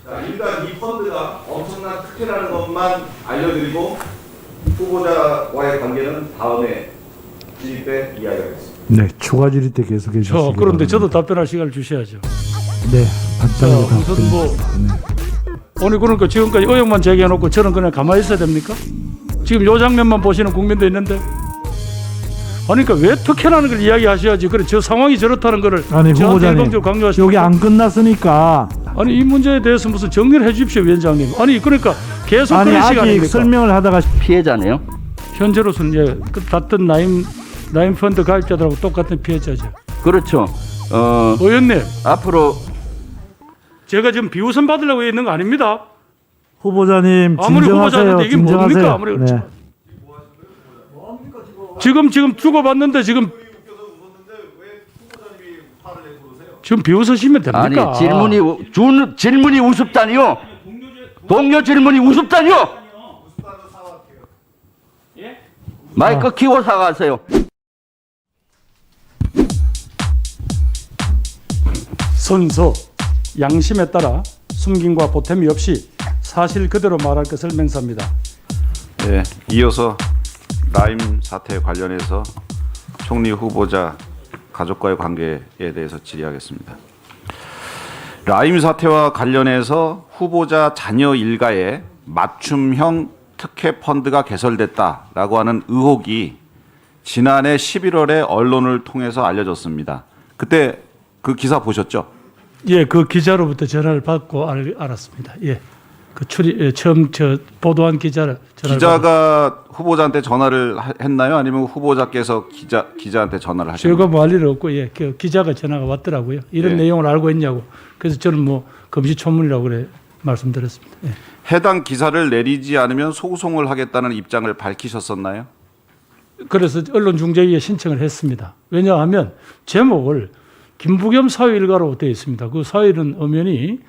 자, 일단 이 펀드가 엄청난 특혜라는 것만 알려드리고 후보자와의 관계는 다음에 질의 때 이야기하겠습니다. 네, 추가 질의 때 계속해 주시기 그런데 바랍니다. 저도 답변할 시간을 주셔야죠. 네, 간단하게 우선 뭐 답변. 오늘 그러니까 지금까지 의혹만 제기해놓고 저는 그냥 가만히 있어야 됩니까? 지금 요 장면만 보시는 국민도 있는데, 아니 그러니까 왜 특혜라는 걸 이야기하셔야지. 그래 저 상황이 저렇다는 거를 아니 저한테 후보자님, 일방적으로 강조하시니까. 여기 안 끝났으니까. 아니 이 문제에 대해서 무슨 정리를 해주십시오, 위원장님. 아니 그러니까 계속 아니 그런 아직 시간입니까? 설명을 하다가 피해자네요. 현재로서는 이제 그 같은 라임 펀드 가입자들하고 똑같은 피해자죠. 그렇죠. 의원님, 앞으로 제가 지금 비우선 받으려고 있는 거 아닙니다. 후보자님 아무리 진정하세요. 후보자인데 이게 진정하세요. 뭡니까? 아무리 그렇지. 네. 지금 주고받는데 지금 비웃으시면 아니 됩니까? 질문이 우습다니요. 동료 질문이 우습다니요. 마이크 키워 사과하세요. 선서 양심에 따라 숨김과 보탬이 없이 사실 그대로 말할 것을 맹세합니다. 네, 이어서 라임 사태 관련해서 총리 후보자 가족과의 관계에 대해서 질의하겠습니다. 라임 사태와 관련해서 후보자 자녀 일가에 맞춤형 특혜 펀드가 개설됐다라고 하는 의혹이 지난해 11월에 언론을 통해서 알려졌습니다. 그때 그 기사 보셨죠? 예, 그 기자로부터 전화를 받고 알았습니다. 예, 그 처음 보도한 기자를 기자가 후보자한테 전화를 했나요? 아니면 후보자께서 기자한테 전화를 하셨나요? 제가 뭐 할 일은 없고, 예, 그 기자가 전화가 왔더라고요. 이런 예. 내용을 알고 있냐고. 그래서 저는 뭐 금시초문이라고 그래 말씀드렸습니다. 예. 해당 기사를 내리지 않으면 소송을 하겠다는 입장을 밝히셨었나요? 그래서 언론중재위에 신청을 했습니다. 왜냐하면 제목을 김부겸 사회 일가로 되어 있습니다. 그 사회는 엄연히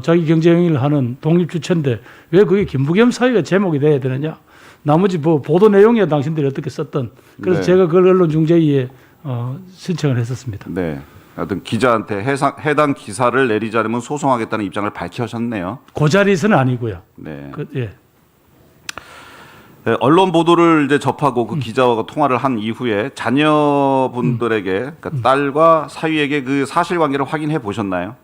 자기 경제 행위를 하는 독립 주체인데 왜 그게 김부겸 사회가 제목이 돼야 되느냐? 나머지 뭐 보도 내용이야 당신들이 어떻게 썼던. 그래서 네. 제가 그걸 언론중재위에 신청을 했었습니다. 네. 하여튼 기자한테 해당 기사를 내리지 않으면 소송하겠다는 입장을 밝히셨네요. 그 자리에서는 아니고요. 네. 예. 네, 언론 보도를 이제 접하고 그 기자와 통화를 한 이후에 자녀분들에게, 그러니까 딸과 사위에게 그 사실관계를 확인해 보셨나요?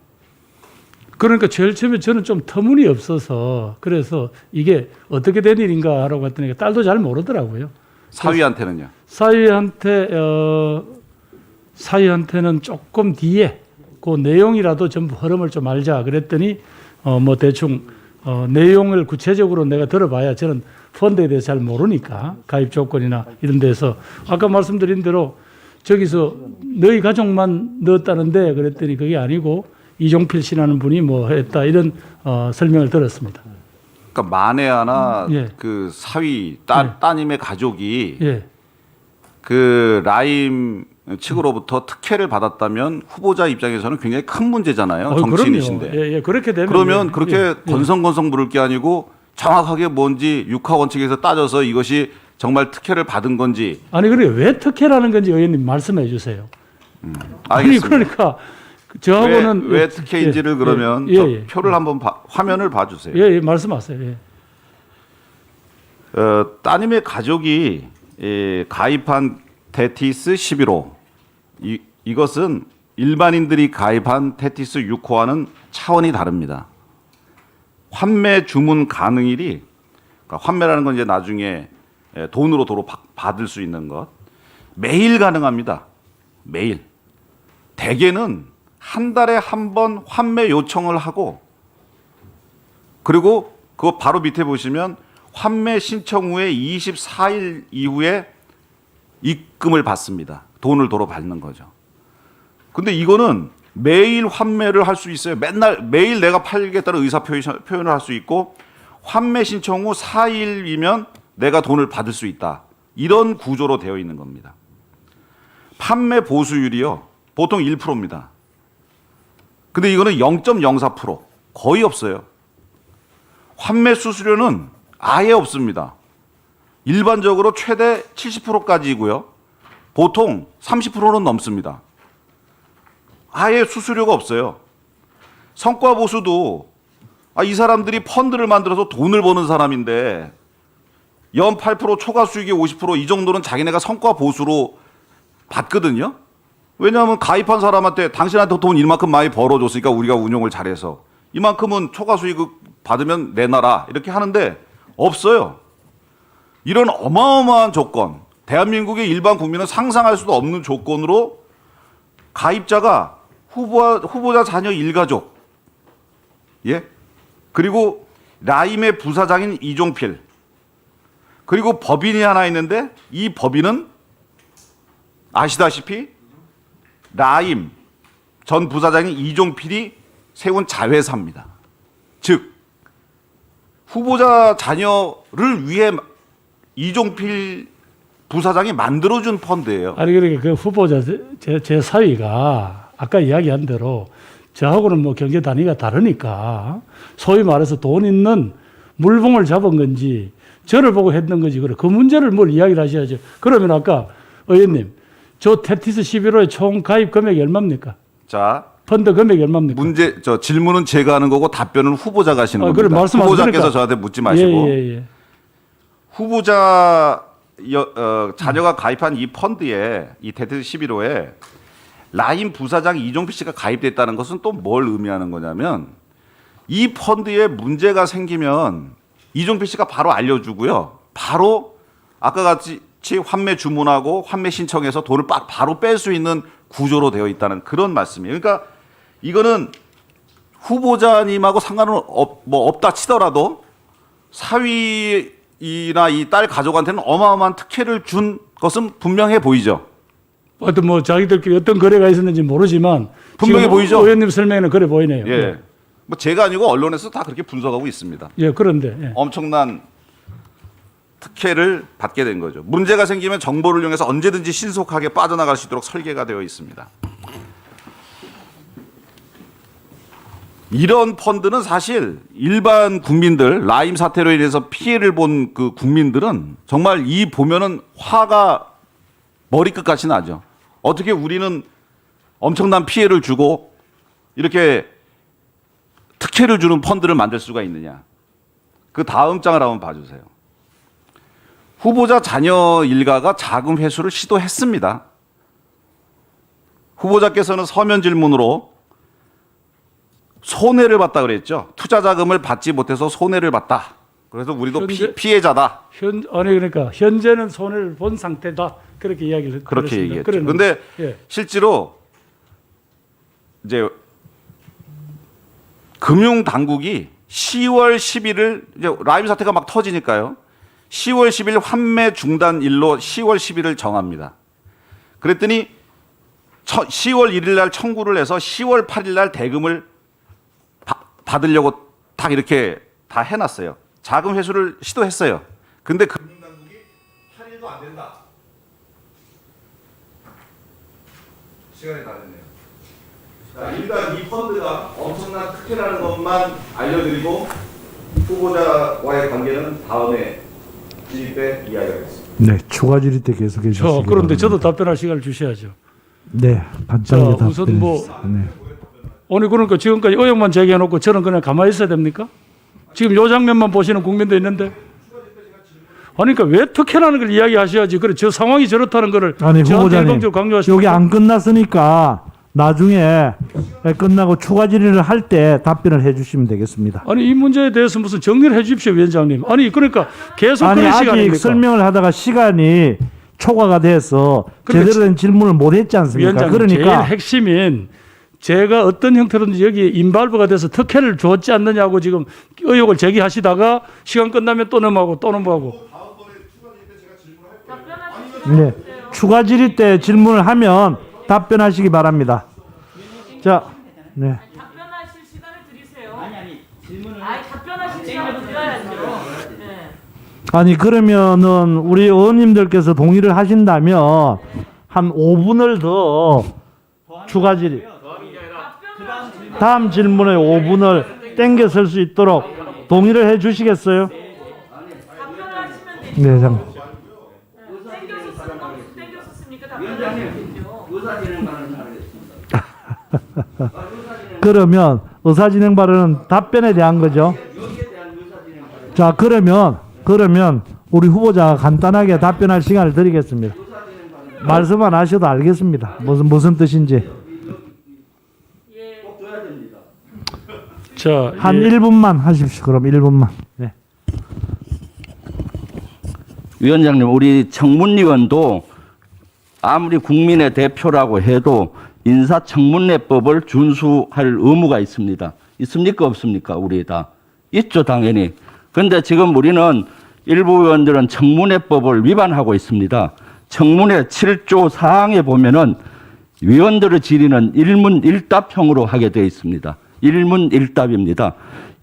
그러니까 제일 처음에 저는 좀 터무니없어서 그래서 이게 어떻게 된 일인가라고 했더니 딸도 잘 모르더라고요. 사위한테는요? 사위한테는 조금 뒤에 그 내용이라도 전부 흐름을 좀 알자 그랬더니 뭐 대충 내용을 구체적으로 내가 들어봐야 저는 펀드에 대해서 잘 모르니까 가입 조건이나 이런 데서 아까 말씀드린 대로 저기서 너희 가족만 넣었다는데 그랬더니 그게 아니고 이종필 씨라는 분이 뭐 했다 이런 설명을 들었습니다. 그러니까 만에 하나 예. 그 사위 예. 따님의 가족이 예. 그 라임 측으로부터 특혜를 받았다면 후보자 입장에서는 굉장히 큰 문제잖아요. 정치인이신데. 그럼요. 예, 그렇게 되면 그러면 예, 그렇게 예, 건성건성 물을 게 아니고 정확하게 뭔지 육하 원칙에서 따져서 이것이 정말 특혜를 받은 건지. 아니 그래 왜 특혜라는 건지 의원님 말씀해 주세요. 아니 알겠습니다. 그러니까 저하고는 왜 특혜인지를 그러면 예, 예. 표를 한번 화면을 봐주세요. 예, 말씀하세요. 예. 따님의 가족이 가입한 테티스 11호 이것은 일반인들이 가입한 테티스 6호와는 차원이 다릅니다. 환매 주문 가능일이, 그러니까 환매라는 건 이제 나중에 돈으로 도로 받을 수 있는 것, 매일 가능합니다. 매일. 대개는 한 달에 한 번 환매 요청을 하고, 그리고 그거 바로 밑에 보시면 환매 신청 후에 24일 이후에 입금을 받습니다. 돈을 도로 받는 거죠. 근데 이거는 매일 환매를 할 수 있어요. 매일 내가 팔겠다는 의사 표현을 할 수 있고, 환매 신청 후 4일이면 내가 돈을 받을 수 있다. 이런 구조로 되어 있는 겁니다. 판매 보수율이요, 보통 1%입니다. 근데 이거는 0.04%, 거의 없어요. 환매 수수료는 아예 없습니다. 일반적으로 최대 70%까지이고요. 보통 30%는 넘습니다. 아예 수수료가 없어요. 성과 보수도 이 사람들이 펀드를 만들어서 돈을 버는 사람인데 연 8% 초과 수익이 50% 이 정도는 자기네가 성과 보수로 받거든요. 왜냐하면 가입한 사람한테 당신한테 돈 이만큼 많이 벌어줬으니까 우리가 운용을 잘해서 이만큼은 초과 수익 받으면 내놔라 이렇게 하는데 없어요. 이런 어마어마한 조건, 대한민국의 일반 국민은 상상할 수도 없는 조건으로 가입자가 후보자 자녀 일가족, 예? 그리고 라임의 부사장인 이종필, 그리고 법인이 하나 있는데 이 법인은 아시다시피 라임 전 부사장인 이종필이 세운 자회사입니다. 즉 후보자 자녀를 위해 이종필 부사장이 만들어준 펀드예요. 아니 그러니까 그 후보자 제 사위가 아까 이야기한 대로 저하고는 뭐 경제 단위가 다르니까 소위 말해서 돈 있는 물봉을 잡은 건지 저를 보고 했던 건지 그래 그 문제를 뭘 이야기를 하셔야죠. 그러면 아까 의원님 저 테티스 11호의 총 가입 금액이 얼마입니까? 자, 펀드 금액이 얼마입니까? 질문은 제가 하는 거고 답변은 후보자가 하시는 그래, 겁니다. 말씀하세요. 후보자께서 그러니까. 저한테 묻지 마시고 예. 후보자 자녀가 가입한 이 펀드에 이 테티스 11호에 라임 부사장 이종필 씨가 가입됐다는 것은 또 뭘 의미하는 거냐면 이 펀드에 문제가 생기면 이종필 씨가 바로 알려주고요. 바로 아까 같이 환매 주문하고 환매 신청해서 돈을 바로 뺄 수 있는 구조로 되어 있다는 그런 말씀이에요. 그러니까 이거는 후보자님하고 상관은 없다 치더라도 사위나 이 딸 가족한테는 어마어마한 특혜를 준 것은 분명해 보이죠. 어떤 뭐 자기들끼리 어떤 거래가 있었는지 모르지만 분명히 지금 보이죠? 의원님 설명에는 그래 보이네요. 예. 뭐 제가 아니고 언론에서 다 그렇게 분석하고 있습니다. 예, 그런데 예. 엄청난 특혜를 받게 된 거죠. 문제가 생기면 정보를 이용해서 언제든지 신속하게 빠져나갈 수 있도록 설계가 되어 있습니다. 이런 펀드는 사실 일반 국민들 라임 사태로 인해서 피해를 본 그 국민들은 정말 이 보면은 화가 머리끝까지 나죠. 어떻게 우리는 엄청난 피해를 주고 이렇게 특혜를 주는 펀드를 만들 수가 있느냐. 그 다음 장을 한번 봐주세요. 후보자 자녀 일가가 자금 회수를 시도했습니다. 후보자께서는 서면 질문으로 손해를 봤다 그랬죠. 투자 자금을 받지 못해서 손해를 봤다. 그래서 우리도 피해자다. 그러니까 현재는 손해를 본 상태다. 그렇게 이야기를 그렇게 들었습니다. 얘기했죠. 그런데 예. 실제로 이제 금융 당국이 10월 10일을 이제 라임 사태가 막 터지니까요. 10월 10일 환매 중단일로 10월 10일을 정합니다. 그랬더니 10월 1일 날 청구를 해서 10월 8일 날 대금을 받으려고 딱 이렇게 다 해놨어요. 자금 회수를 시도했어요. 근데 금융당국이 8일도 안 된다. 시간이 다 됐네요. 자, 일단 이 펀드가 엄청난 특혜라는 것만 알려드리고 후보자와의 관계는 다음에 질의 때 이야기하겠습니다. 네, 추가 질의 때 계속해 주시기 그런데 저도 바랍니다. 답변할 시간을 주셔야죠. 네, 간단하게 자, 우선 뭐 답변해 주세요. 네. 아니 그러니까 지금까지 의혹만 제기해놓고 저는 그냥 가만히 있어야 됩니까? 지금 요 장면만 보시는 국민도 있는데 아니 그러니까 왜 특혜라는 걸 이야기하셔야지. 그래 저 상황이 저렇다는 거를 아니 저한테 후보자님 일방적으로 강조하시면 여기 안 끝났으니까 나중에 끝나고 추가 질의를 할 때 답변을 해주시면 되겠습니다. 아니 이 문제에 대해서 무슨 정리를 해주십시오 위원장님. 아니 그러니까 계속 아니 그런 아직 시간입니까? 설명을 하다가 시간이 초과가 돼서 그러니까 제대로 된 질문을 못 했지 않습니까? 위원장님 그러니까 제일 핵심인 제가 어떤 형태로든지 여기 인발부가 돼서 특혜를 줬지 않느냐고 지금 의혹을 제기하시다가 시간 끝나면 또 넘어가고 또 넘어가고. 네, 추가 질의 때 질문을 하면 답변하시기 바랍니다. 자, 네. 답변하실 시간을 드리세요. 아니 답변하실 시간을 드려야죠. 네. 아니 그러면은 우리 의원님들께서 동의를 하신다면 한 5분을 더 추가 질의 다음 질문에 5분을 땡겨 쓸 수 있도록 동의를 해 주시겠어요? 답변하시면 되죠. 네, 장. 땡겨서 쓰는 건 땡겨서 씁니까? 답변하시면 되죠. 그러면 의사진행 발언은 답변에 대한 거죠. 자, 그러면 우리 후보자가 간단하게 답변할 시간을 드리겠습니다. 말씀 안 하셔도 알겠습니다. 무슨 뜻인지. 자, 한 예. 1분만 하십시오. 그럼 1분만. 네. 위원장님, 우리 청문위원도 아무리 국민의 대표라고 해도 인사청문회법을 준수할 의무가 있습니다. 있습니까? 없습니까? 우리 다. 있죠, 당연히. 그런데 지금 우리는 일부 의원들은 청문회법을 위반하고 있습니다. 청문회 7조 사항에 보면은 위원들의 질의는 일문일답형으로 하게 되어 있습니다. 일문일답입니다.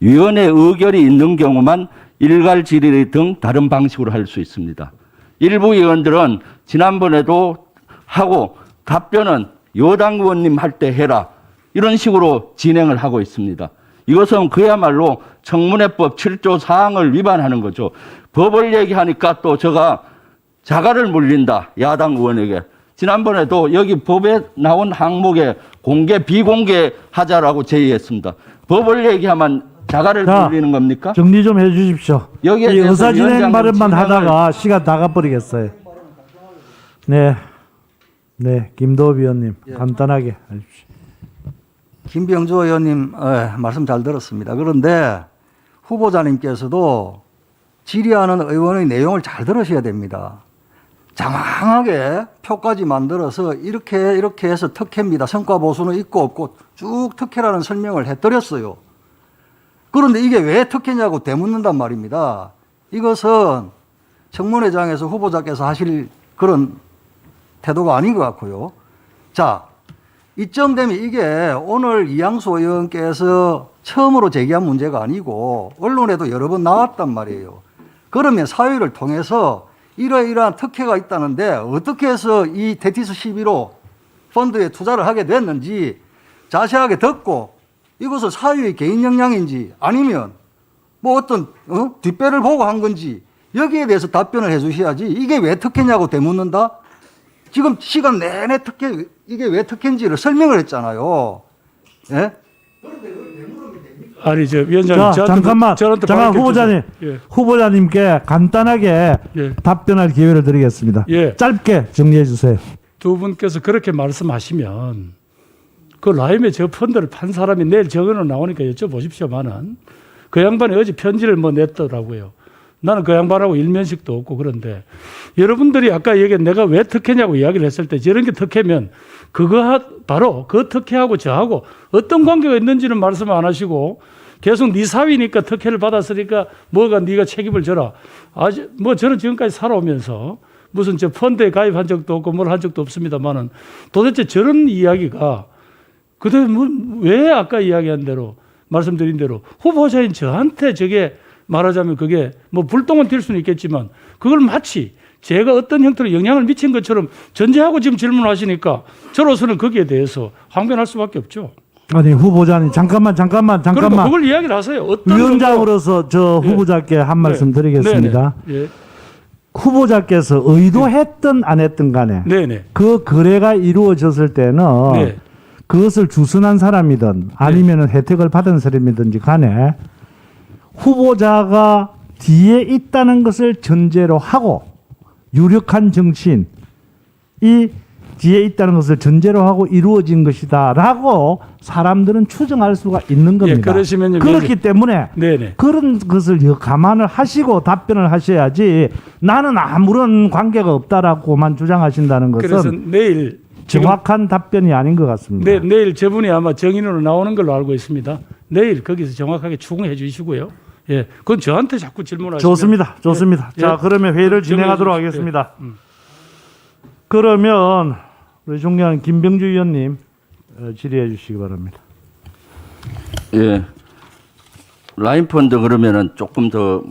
위원의 의결이 있는 경우만 일괄 질의 등 다른 방식으로 할 수 있습니다. 일부 의원들은 지난번에도 하고 답변은 여당 의원님 할 때 해라. 이런 식으로 진행을 하고 있습니다. 이것은 그야말로 청문회법 7조 사항을 위반하는 거죠. 법을 얘기하니까 또 제가 자갈을 물린다. 야당 의원에게. 지난번에도 여기 법에 나온 항목에 공개 비공개 하자라고 제의했습니다. 법을 얘기하면 자갈을 자, 물리는 겁니까? 정리 좀 해주십시오. 여기에 이 대해서 의사진행 위원장님 발언만 진행을- 하다가 시간 다 가버리겠어요. 네. 네, 김도읍 의원님 간단하게 해주십시오. 김병조 의원님 말씀 잘 들었습니다. 그런데 후보자님께서도 질의하는 의원의 내용을 잘 들으셔야 됩니다. 장황하게 표까지 만들어서 이렇게 해서 특혜입니다. 성과 보수는 있고 없고 쭉 특혜라는 설명을 해드렸어요. 그런데 이게 왜 특혜냐고 되묻는단 말입니다. 이것은 청문회장에서 후보자께서 하실 그런 태도가 아닌 것 같고요. 자, 이점 되면 이게 오늘 이양수 의원께서 처음으로 제기한 문제가 아니고 언론에도 여러 번 나왔단 말이에요. 그러면 사회를 통해서 이러이러한 특혜가 있다는데 어떻게 해서 이 테티스 11호 펀드에 투자를 하게 됐는지 자세하게 듣고 이것은 사회의 개인 역량인지 아니면 뭐 어떤 뒷배를 보고 한 건지 여기에 대해서 답변을 해 주셔야지 이게 왜 특혜냐고 되묻는다? 지금 시간 내내 특혜, 이게 왜 특혜인지를 설명을 했잖아요. 예? 아니 저 위원장님 자, 저한테 잠깐만 밝혀 후보자님 주세요. 예. 후보자님께 간단하게 예. 답변할 기회를 드리겠습니다. 예. 짧게 정리해 주세요. 두 분께서 그렇게 말씀하시면 그 라임에 저 펀드를 판 사람이 내일 정언으로 나오니까 여쭤보십시오만은 그 양반이 어제 편지를 뭐 냈더라고요. 나는 그 양반하고 일면식도 없고 그런데 여러분들이 아까 얘기한 내가 왜 특혜냐고 이야기를 했을 때 저런 게 특혜면 그거 바로 그 특혜하고 저하고 어떤 관계가 있는지는 말씀 안 하시고 계속 네 사위니까 특혜를 받았으니까 뭐가 네가 책임을 져라. 아주 뭐 저는 지금까지 살아오면서 무슨 저 펀드에 가입한 적도 없고 뭘 한 적도 없습니다만은 도대체 저런 이야기가 그때 왜 아까 이야기한 대로 말씀드린 대로 후보자인 저한테 저게 말하자면 그게 뭐 불똥은 튈 수는 있겠지만 그걸 마치 제가 어떤 형태로 영향을 미친 것처럼 전제하고 지금 질문하시니까 저로서는 거기에 대해서 항변할 수밖에 없죠. 아니 후보자님 잠깐만. 그러니까 그걸 이야기를 하세요. 어떤 위원장으로서 저 예. 후보자께 한 말씀 네. 드리겠습니다. 네네. 예. 후보자께서 의도했든 안 했든 간에 네네. 그 거래가 이루어졌을 때는 네. 그것을 주선한 사람이든 아니면 혜택을 받은 사람이든지 간에 후보자가 뒤에 있다는 것을 전제로 하고 유력한 정치인이 뒤에 있다는 것을 전제로 하고 이루어진 것이다라고 사람들은 추정할 수가 있는 겁니다. 그러시면요, 그렇기 때문에 네네. 그런 것을 감안을 하시고 답변을 하셔야지 나는 아무런 관계가 없다라고만 주장하신다는 그래서 것은 내일 지금 정확한 답변이 아닌 것 같습니다. 내일 저분이 아마 정인으로 나오는 걸로 알고 있습니다. 내일 거기서 정확하게 추궁해 주시고요. 예, 그건 저한테 자꾸 질문하시면 좋습니다. 예. 자, 그러면 회의를 정리해 진행하도록 주십시오. 하겠습니다. 그러면 우리 존경하는 김병주 의원님 질의해 주시기 바랍니다. 예. 라인펀드 그러면은 조금 더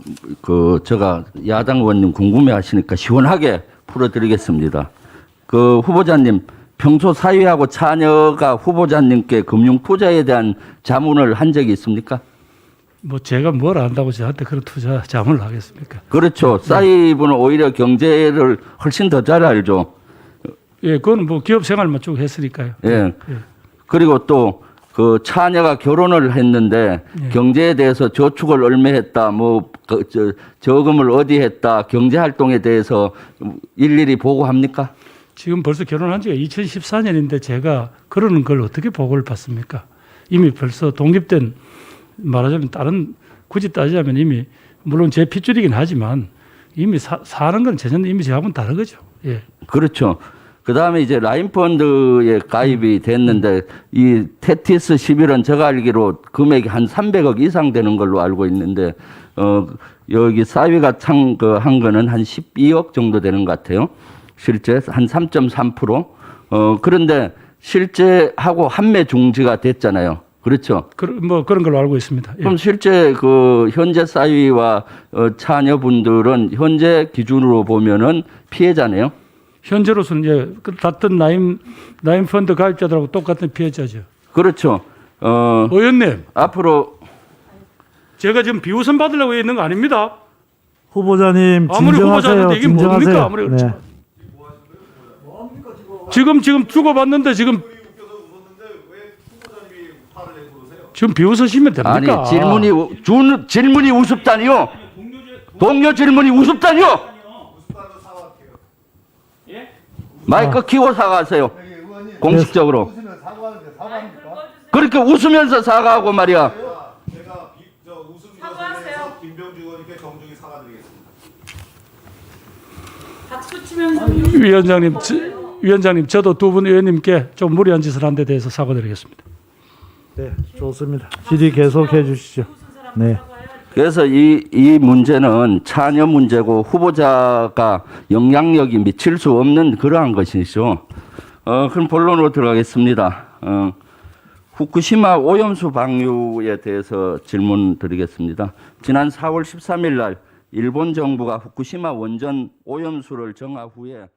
제가 야당 의원님 궁금해 하시니까 시원하게 풀어드리겠습니다. 그 후보자님 평소 사위하고 자녀가 후보자님께 금융 투자에 대한 자문을 한 적이 있습니까? 뭐 제가 뭘 안다고 저한테 그런 투자 자문을 하겠습니까? 그렇죠. 사위분은 오히려 경제를 훨씬 더 잘 알죠. 예, 그건 뭐 기업 생활만 쭉 했으니까요. 예. 그리고 또 그 차녀가 결혼을 했는데 경제에 대해서 저축을 얼마 했다, 저금을 어디 했다, 경제 활동에 대해서 일일이 보고합니까? 지금 벌써 결혼한 지가 2014년인데 제가 그러는 걸 어떻게 보고를 받습니까? 이미 벌써 독립된, 말하자면 다른, 굳이 따지자면 이미 물론 제 핏줄이긴 하지만 이미 사는 건 전혀 이미 저하고는 다르거죠. 예. 그렇죠. 그 다음에 이제 라인펀드에 가입이 됐는데 이 테티스 11은 제가 알기로 금액이 한 300억 이상 되는 걸로 알고 있는데 여기 싸위가 한 거는 한 12억 정도 되는 것 같아요. 실제 한 3.3%. 그런데 실제 하고 환매 중지가 됐잖아요. 그렇죠. 뭐 그런 걸로 알고 있습니다. 예. 그럼 실제 그 현재 싸위와 차녀분들은 현재 기준으로 보면은 피해자네요. 현재로서는 이제 같은 라인 펀드 가입자들하고 똑같은 피해자죠. 그렇죠. 의원님, 앞으로 제가 지금 비우선 받으려고 있는 거 아닙니다. 후보자님 아무리 진정하세요. 후보자인데 이게 뭡니까? 진정하세요. 아무리 네. 지금 주고받는데 지금 비웃으시면 됩니까? 아니 질문이 우습다니요. 동료 질문이 우습다니요. 마이크 키고 사과하세요. 공식적으로. 그렇게 웃으면서 사과하고 말이야. 제가 웃음이어서 대해서 김병주 의원님께 정중히 사과드리겠습니다. 박수 치면서 위원장님, 저도 두 분 의원님께 좀 무리한 짓을 한 데 대해서 사과드리겠습니다. 네, 좋습니다. 질의 계속해 주시죠. 네. 그래서 이 문제는 차녀 문제고 후보자가 영향력이 미칠 수 없는 그러한 것이죠. 그럼 본론으로 들어가겠습니다. 후쿠시마 오염수 방류에 대해서 질문 드리겠습니다. 지난 4월 13일 날 일본 정부가 후쿠시마 원전 오염수를 정화 후에